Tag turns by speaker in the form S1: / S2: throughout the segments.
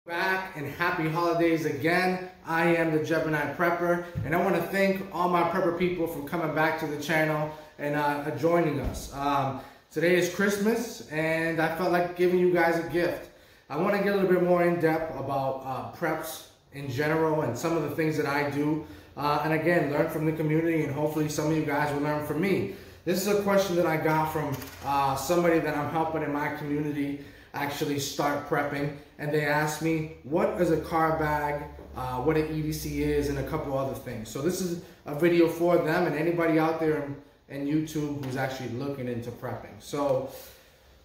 S1: Back and happy holidays again. I am the Gemini Prepper, and I want to thank all my prepper people for coming back to the channel and joining us. Today is Christmas, and I felt like giving you guys a gift. I want to get a little bit more in depth about preps in general and some of the things that I do, and again, learn from the community, and hopefully some of you guys will learn from me. This is a question that I got from somebody that I'm helping in my community actually start prepping, and they asked me what is a car bag, what an EDC is, and a couple other things. So this is a video for them and anybody out there in YouTube who's actually looking into prepping. So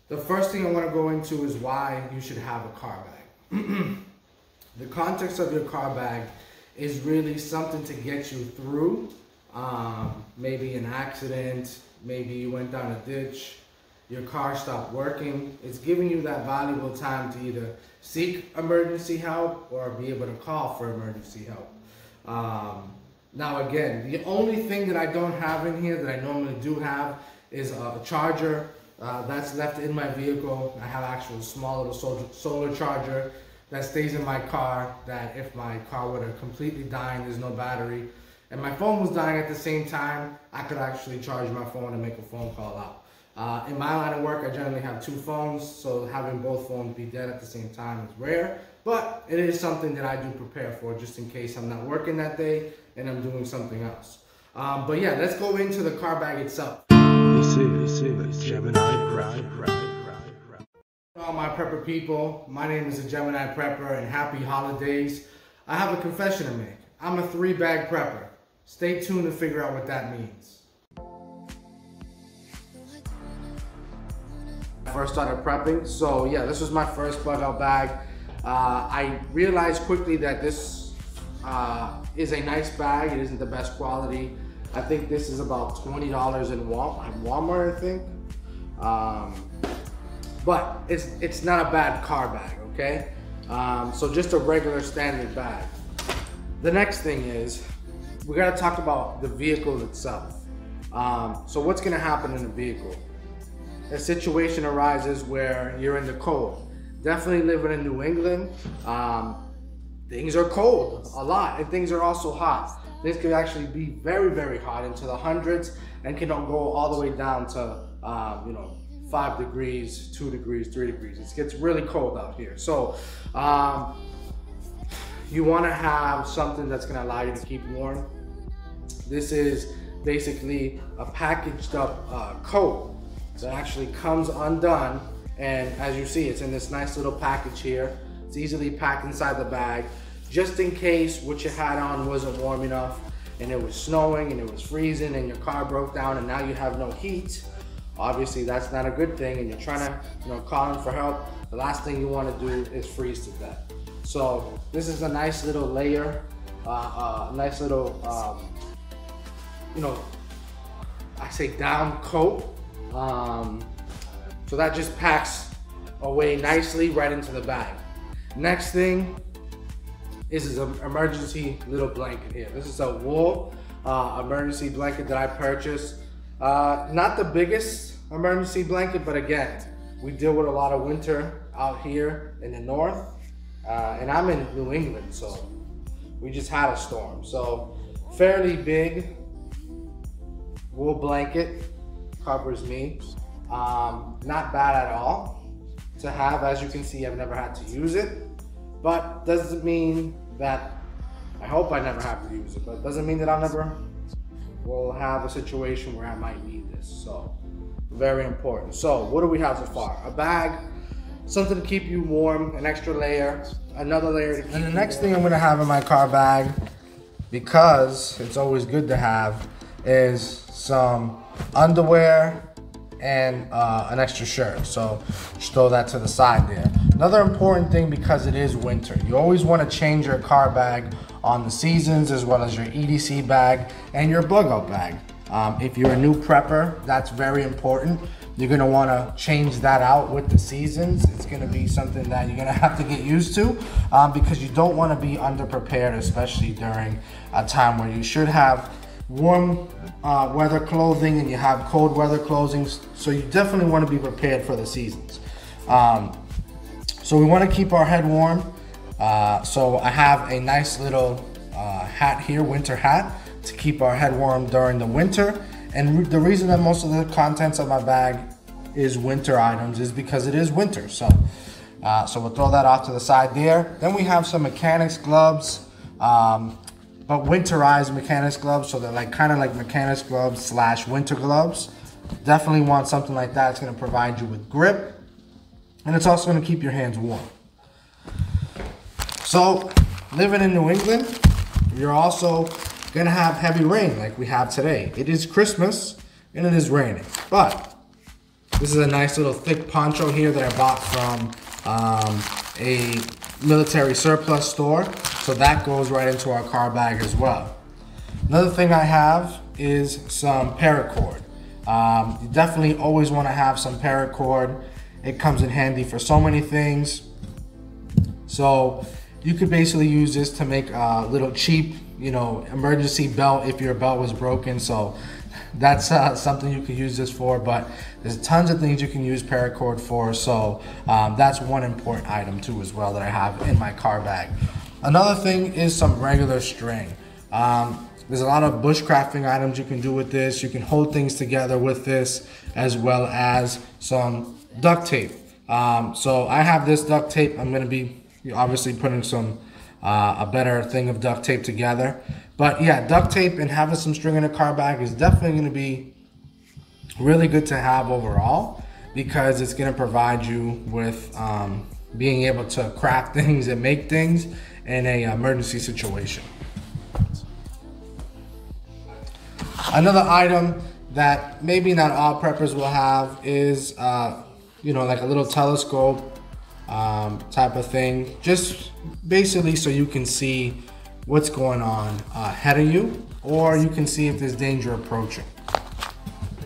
S1: the first thing I want to go into is why you should have a car bag. The context of your car bag is really something to get you through maybe an accident, maybe you went down a ditch, your car stopped working. It's giving you that valuable time to either seek emergency help or be able to call for emergency help. Now again, the only thing that I don't have in here that I normally do have is a charger that's left in my vehicle. I have actual small little solar charger that stays in my car, that if my car were to completely die and there's no battery and my phone was dying at the same time, I could actually charge my phone and make a phone call out. In my line of work, I generally have two phones, so having both phones be dead at the same time is rare, but it is something that I do prepare for just in case I'm not working that day and I'm doing something else. But yeah, let's go into the car bag itself.
S2: This is Gemini Prepper.
S1: All my prepper people, my name is the Gemini Prepper, and happy holidays. I have a confession to make. I'm a 3-bag prepper. Stay tuned to figure out what that means. First started prepping, so yeah, this was my first bug out bag. I realized quickly that this is a nice bag. It isn't the best quality. I think this is about $20 in Walmart, I think. But it's not a bad car bag, okay? So just a regular standard bag. The next thing is, we gotta talk about the vehicle itself. So what's gonna happen in the vehicle? A situation arises where you're in the cold. Definitely living in New England, things are cold a lot, and things are also hot. This could actually be very, very hot into the hundreds, and can go all the way down to 5 degrees, 2 degrees, 3 degrees. It gets really cold out here. So you want to have something that's going to allow you to keep warm. This is basically a packaged up coat that actually comes undone, and as you see, it's in this nice little package here. It's easily packed inside the bag, just in case what you had on wasn't warm enough and it was snowing and it was freezing and your car broke down and now you have no heat. Obviously that's not a good thing, and you're trying to call in for help. The last thing you want to do is freeze to death. So this is a nice little layer, nice little I say down coat. So that just packs away nicely right into the bag. Next thing is an emergency little blanket here. This is a wool emergency blanket that I purchased. Not the biggest emergency blanket, but again, we deal with a lot of winter out here in the north, and I'm in New England, so we just had a storm. So fairly big wool blanket. Covers me. Not bad at all to have. As you can see, I've never had to use it, but doesn't mean that, I hope I never have to use it, but doesn't mean that I'll never will have a situation where I might need this. So very important. So what do we have so far? A bag, something to keep you warm, an extra layer, another layer to keep you warm. And the next thing I'm gonna have in my car bag, because it's always good to have, is some underwear and an extra shirt. So just throw that to the side there. Another important thing, because it is winter, you always want to change your car bag on the seasons, as well as your EDC bag and your bug out bag. If you're a new prepper, that's very important. You're gonna wanna change that out with the seasons. It's gonna be something that you're gonna have to get used to, because you don't wanna be underprepared, especially during a time where you should have warm weather clothing and you have cold weather clothing. So you definitely wanna be prepared for the seasons. So we wanna keep our head warm. So I have a nice little hat here, winter hat, to keep our head warm during the winter. And the reason that most of the contents of my bag is winter items is because it is winter. So we'll throw that off to the side there. Then we have some mechanics gloves, but winterized mechanics gloves. So they're like kind of like mechanics gloves slash winter gloves. Definitely want something like that. It's going to provide you with grip, and it's also going to keep your hands warm. So living in New England, you're also going to have heavy rain like we have today. It is Christmas and it is raining, but this is a nice little thick poncho here that I bought from a military surplus store. So that goes right into our car bag as well. Another thing I have is some paracord. You definitely always want to have some paracord. It comes in handy for so many things. So you could basically use this to make a little cheap, emergency belt if your belt was broken. So that's something you could use this for, but there's tons of things you can use paracord for. So that's one important item too as well that I have in my car bag. Another thing is some regular string. There's a lot of bushcrafting items you can do with this. You can hold things together with this, as well as some duct tape. So I have this duct tape. I'm gonna be obviously putting some a better thing of duct tape together. But yeah, duct tape and having some string in a car bag is definitely gonna be really good to have overall, because it's gonna provide you with being able to craft things and make things in a emergency situation. Another item that maybe not all preppers will have is, like a little telescope type of thing. Just basically so you can see what's going on ahead of you, or you can see if there's danger approaching.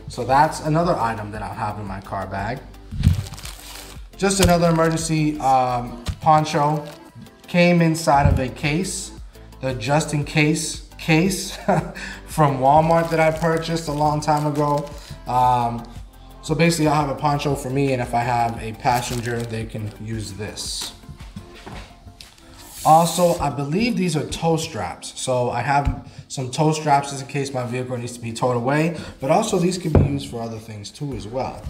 S1: So that's another item that I'll have in my car bag. Just another emergency poncho. Came inside of a case, the just in case from Walmart that I purchased a long time ago. So basically I'll have a poncho for me, and if I have a passenger, they can use this. Also, I believe these are tow straps. So I have some tow straps just in case my vehicle needs to be towed away, but also these can be used for other things too as well.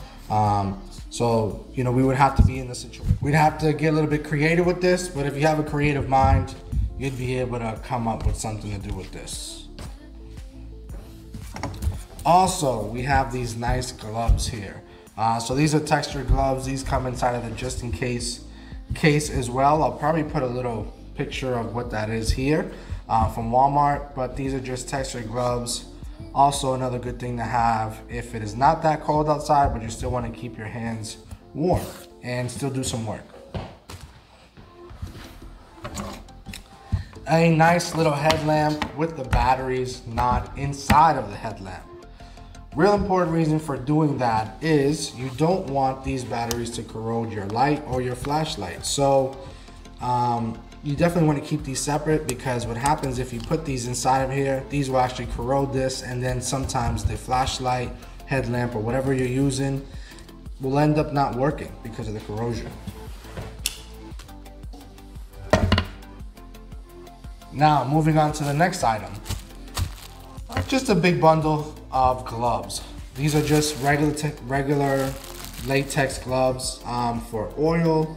S1: So, we would have to be in the situation. We'd have to get a little bit creative with this, but if you have a creative mind, you'd be able to come up with something to do with this. Also, we have these nice gloves here. So these are textured gloves. These come inside of the just in case as well. I'll probably put a little picture of what that is here from Walmart, but these are just textured gloves. Also another good thing to have if it is not that cold outside, but you still want to keep your hands warm and still do some work. A nice little headlamp with the batteries not inside of the headlamp. Real important reason for doing that is you don't want these batteries to corrode your light or your flashlight. So you definitely want to keep these separate, because what happens if you put these inside of here, these will actually corrode this, and then sometimes the flashlight, headlamp, or whatever you're using will end up not working because of the corrosion. Now moving on to the next item. Just a big bundle of gloves. These are just regular latex gloves for oil,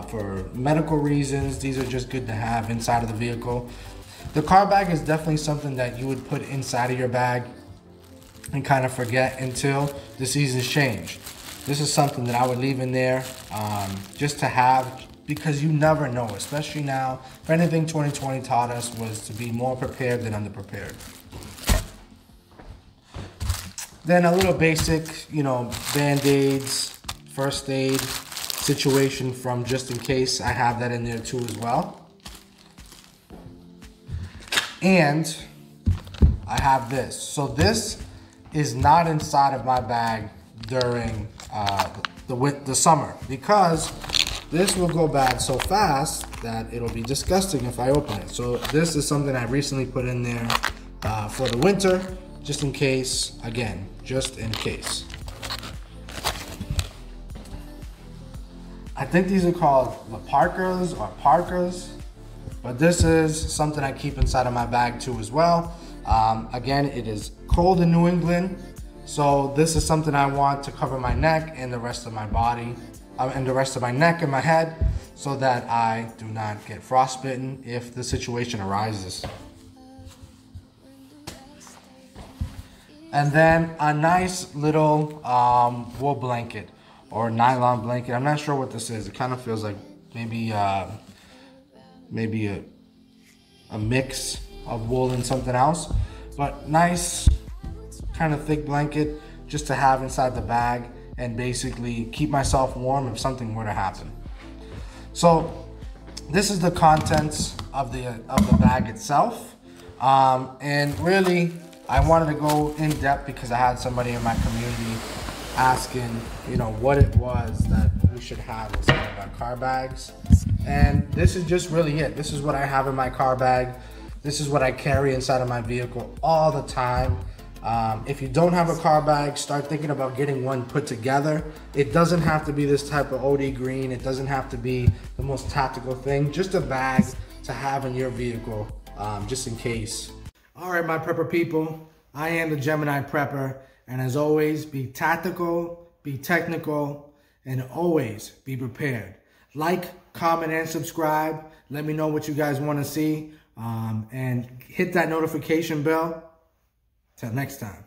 S1: for medical reasons. These are just good to have inside of the vehicle. The car bag is definitely something that you would put inside of your bag and kind of forget until the seasons change. This is something that I would leave in there just to have, because you never know, especially now. If anything 2020 taught us was to be more prepared than underprepared. Then a little basic, Band-Aids, first aid situation from just in case. I have that in there too as well. And I have this. So this is not inside of my bag during the summer, because this will go bad so fast that it'll be disgusting if I open it. So this is something I recently put in there for the winter, just in case, again, just in case. I think these are called the Parkas or Parkas, but this is something I keep inside of my bag too as well. Again, it is cold in New England, so this is something I want to cover my neck and the rest of my body, and the rest of my neck and my head, so that I do not get frostbitten if the situation arises. And then a nice little wool blanket or nylon blanket. I'm not sure what this is. It kind of feels like maybe a mix of wool and something else, but nice kind of thick blanket just to have inside the bag and basically keep myself warm if something were to happen. So this is the contents of the bag itself, and really I wanted to go in depth because I had somebody in my community asking, you know, what it was that we should have inside of our car bags. And this is just really it. This is what I have in my car bag. This is what I carry inside of my vehicle all the time. If you don't have a car bag, start thinking about getting one put together. It doesn't have to be this type of OD green. It doesn't have to be the most tactical thing. Just a bag to have in your vehicle, just in case. All right, my prepper people, I am the Gemini Prepper, and as always, be tactical, be technical, and always be prepared. Like, comment, and subscribe. Let me know what you guys want to see, and hit that notification bell. Till next time.